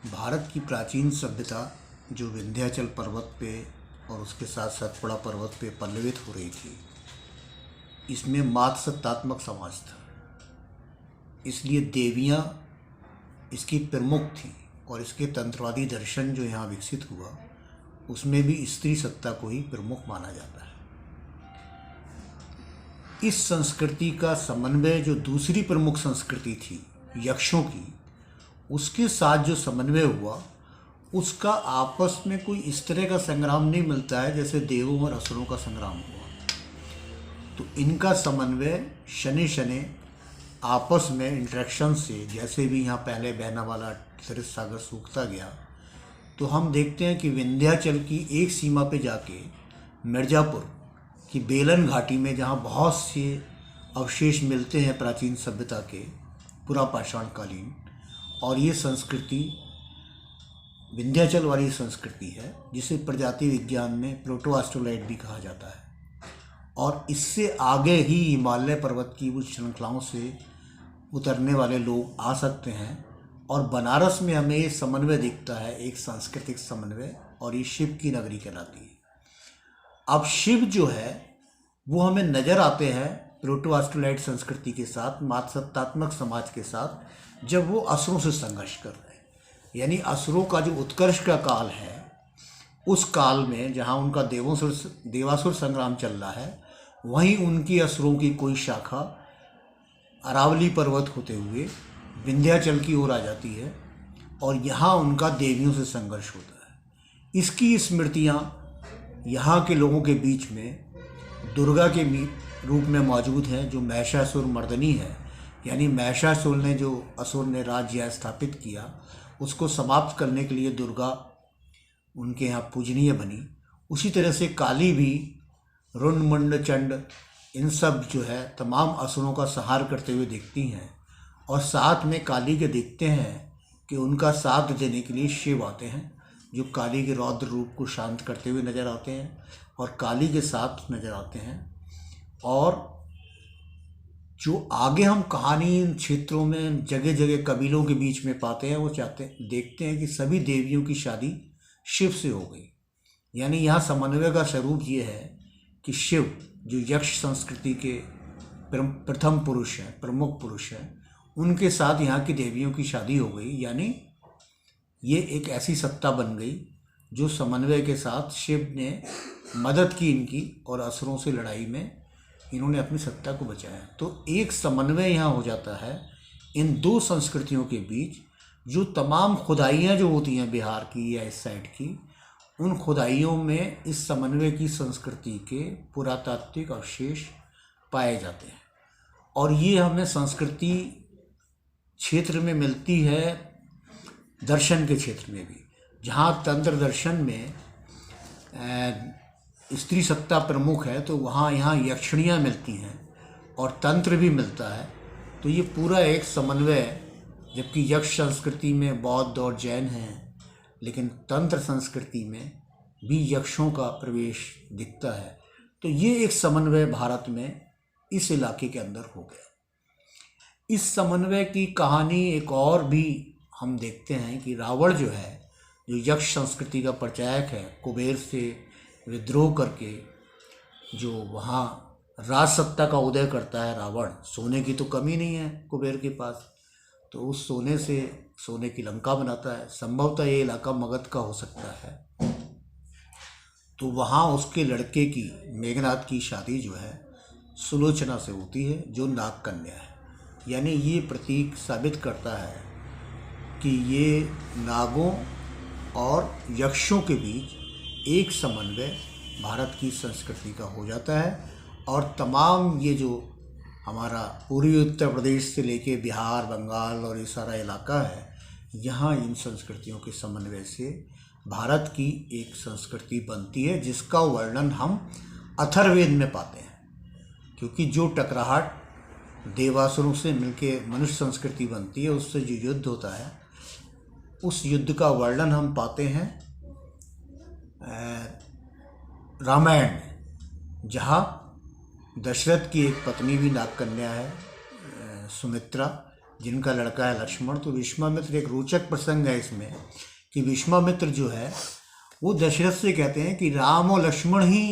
भारत की प्राचीन सभ्यता जो विंध्याचल पर्वत पे और उसके साथ सतपुड़ा पर्वत पे पल्लवित हो रही थी, इसमें मातसत्तात्मक समाज था। इसलिए देवियाँ इसकी प्रमुख थीं और इसके तंत्रवादी दर्शन जो यहाँ विकसित हुआ उसमें भी स्त्री सत्ता को ही प्रमुख माना जाता है। इस संस्कृति का समन्वय जो दूसरी प्रमुख संस्कृति थी यक्षों की, उसके साथ जो समन्वय हुआ उसका आपस में कोई इस तरह का संग्राम नहीं मिलता है जैसे देवों और असुरों का संग्राम हुआ। तो इनका समन्वय शनि शनि आपस में इंटरेक्शन से, जैसे भी यहाँ पहले बहना वाला सरित सागर सूखता गया, तो हम देखते हैं कि विंध्याचल की एक सीमा पे जाके मिर्ज़ापुर की बेलन घाटी में जहाँ बहुत से अवशेष मिलते हैं प्राचीन सभ्यता के, पुरापाषाण कालीन, और ये संस्कृति विंध्याचल वाली संस्कृति है जिसे प्रजाति विज्ञान में प्रोटो एस्ट्रोलाइट भी कहा जाता है। और इससे आगे ही हिमालय पर्वत की उस श्रृंखलाओं से उतरने वाले लोग आ सकते हैं। और बनारस में हमें ये समन्वय दिखता है, एक सांस्कृतिक समन्वय, और ये शिव की नगरी कहलाती है। अब शिव जो है वो हमें नज़र आते हैं प्रोटो एस्ट्रोलाइट संस्कृति के साथ, मातसत्तात्मक समाज के साथ, जब वो असुरों से संघर्ष कर रहे हैं। यानी असुरों का जो उत्कर्ष का काल है, उस काल में जहाँ उनका देवासुर संग्राम चल रहा है, वहीं उनकी असुरों की कोई शाखा अरावली पर्वत होते हुए विंध्याचल की ओर आ जाती है और यहाँ उनका देवियों से संघर्ष होता है। इसकी स्मृतियाँ यहाँ के लोगों के बीच में दुर्गा के रूप में मौजूद हैं, जो महिषासुर मर्दनी है। यानी महिषासुर ने जो असुर ने राज्य स्थापित किया, उसको समाप्त करने के लिए दुर्गा उनके यहाँ पूजनीय बनी। उसी तरह से काली भी रुंड मुंड चंड इन सब जो है तमाम असुरों का संहार करते हुए दिखती हैं। और साथ में काली के देखते हैं कि उनका साथ देने के लिए शिव आते हैं, जो काली के रौद्र रूप को शांत करते हुए नज़र आते हैं और काली के साथ नज़र आते हैं। और जो आगे हम कहानी इन क्षेत्रों में जगह जगह कबीलों के बीच में पाते हैं, वो देखते हैं कि सभी देवियों की शादी शिव से हो गई। यानी यहाँ समन्वय का स्वरूप ये है कि शिव जो यक्ष संस्कृति के प्रथम पुरुष हैं, प्रमुख पुरुष हैं, उनके साथ यहाँ की देवियों की शादी हो गई। यानी ये एक ऐसी सत्ता बन गई जो समन्वय के साथ शिव ने मदद की इनकी, और असुरों से लड़ाई में इन्होंने अपनी सत्ता को बचाया। तो एक समन्वय यहाँ हो जाता है इन दो संस्कृतियों के बीच। जो तमाम खुदाइयाँ जो होती हैं बिहार की या इस साइड की, उन खुदाइयों में इस समन्वय की संस्कृति के पुरातात्विक अवशेष पाए जाते हैं। और ये हमें संस्कृति क्षेत्र में मिलती है दर्शन के क्षेत्र में भी, जहाँ तंत्र दर्शन में स्त्री सत्ता प्रमुख है, तो वहाँ यहाँ यक्षिणियाँ मिलती हैं और तंत्र भी मिलता है। तो ये पूरा एक समन्वय, जबकि यक्ष संस्कृति में बौद्ध और जैन हैं, लेकिन तंत्र संस्कृति में भी यक्षों का प्रवेश दिखता है। तो ये एक समन्वय भारत में इस इलाके के अंदर हो गया। इस समन्वय की कहानी एक और भी हम देखते हैं कि रावण जो है, जो यक्ष संस्कृति का प्रचारक है, कुबेर से विद्रोह करके जो वहाँ राज सत्ता का उदय करता है रावण, सोने की तो कमी नहीं है कुबेर के पास, तो उस सोने से सोने की लंका बनाता है। संभवतः ये इलाका मगध का हो सकता है। तो वहाँ उसके लड़के की, मेघनाद की शादी जो है सुलोचना से होती है, जो नाग कन्या है। यानी ये प्रतीक साबित करता है कि ये नागों और यक्षों के बीच एक समन्वय भारत की संस्कृति का हो जाता है। और तमाम ये जो हमारा पूर्वी उत्तर प्रदेश से लेके बिहार, बंगाल और ये सारा इलाका है, यहाँ इन संस्कृतियों के समन्वय से भारत की एक संस्कृति बनती है, जिसका वर्णन हम अथर्ववेद में पाते हैं। क्योंकि जो टकराहट देवासुरों से मिलके मनुष्य संस्कृति बनती है, उससे जो युद्ध होता है, उस युद्ध का वर्णन हम पाते हैं रामायण में, जहाँ दशरथ की एक पत्नी भी नाग कन्या है, सुमित्रा, जिनका लड़का है लक्ष्मण। तो विश्वामित्र, एक रोचक प्रसंग है इसमें कि विश्वामित्र जो है वो दशरथ से कहते हैं कि राम और लक्ष्मण ही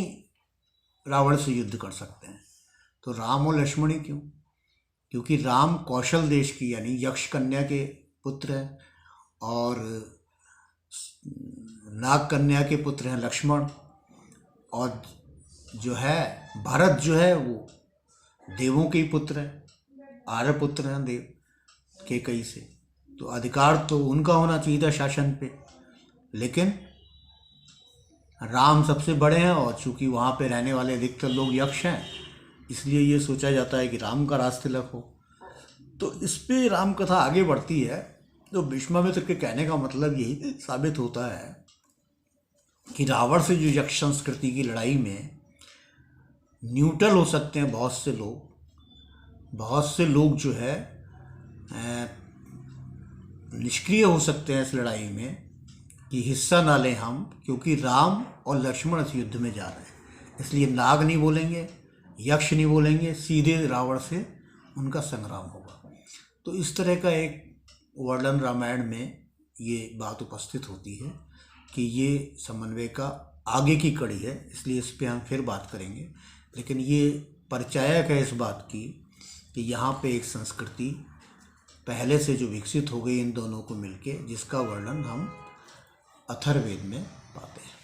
रावण से युद्ध कर सकते हैं। तो राम और लक्ष्मण ही क्यों? क्योंकि राम कौशल देश की यानी यक्ष कन्या के पुत्र हैं और नाग कन्या के पुत्र हैं लक्ष्मण, और जो है भरत जो है वो देवों के ही पुत्र हैं, आर्यपुत्र हैं देव के कई से। तो अधिकार तो उनका होना चाहिए था शासन पे, लेकिन राम सबसे बड़े हैं और चूंकि वहाँ पे रहने वाले अधिकतर लोग यक्ष हैं, इसलिए ये सोचा जाता है कि राम का राज तिलक हो। तो इस पे राम कथा आगे बढ़ती है। तो विश्वामित्र के कहने का मतलब यही साबित होता है कि रावण से जो यक्ष संस्कृति की लड़ाई में न्यूट्रल हो सकते हैं बहुत से लोग जो है निष्क्रिय हो सकते हैं इस लड़ाई में कि हिस्सा ना लें हम, क्योंकि राम और लक्ष्मण इस युद्ध में जा रहे हैं। इसलिए नाग नहीं बोलेंगे, यक्ष नहीं बोलेंगे, सीधे रावण से उनका संग्राम होगा। तो इस तरह का एक वर्णन रामायण में ये बात उपस्थित होती है कि ये समन्वय का आगे की कड़ी है, इसलिए इस पे हम फिर बात करेंगे। लेकिन ये परिचायक है इस बात की कि यहाँ पे एक संस्कृति पहले से जो विकसित हो गई इन दोनों को मिलके, जिसका वर्णन हम अथर्ववेद में पाते हैं।